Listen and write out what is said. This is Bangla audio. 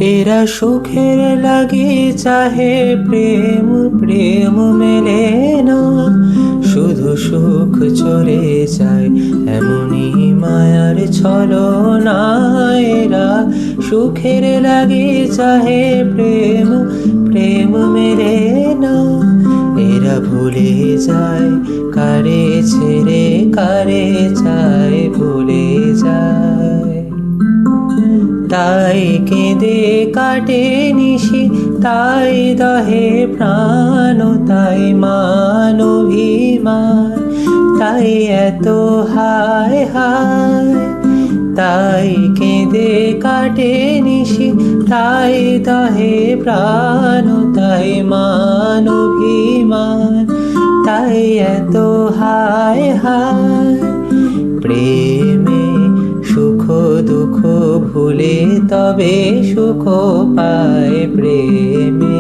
এরা সুখের লাগি চাহে প্রেম, প্রেম মেলে না। শুধু সুখ চলে যায় এমনই মায়ার ছলনা। এরা সুখের লাগি চাহে প্রেম, প্রেম মেলে না। এরা ভুলে যায় কারে ছেড়ে কারে চায়, ভুলে যায়। তাই কেঁদে কাটে নিশি, তাই দহে প্রাণ, তাই মান অভিমান, তাই এত হায় হায়। তাই কেঁদে কাটে নিশি, তাই দহে প্রাণ, তাই মান অভিমান, তাই এত হায় হায়। প্রেমে সুখ দুঃখ ভুলে তবে সুখ পায় প্রেমে।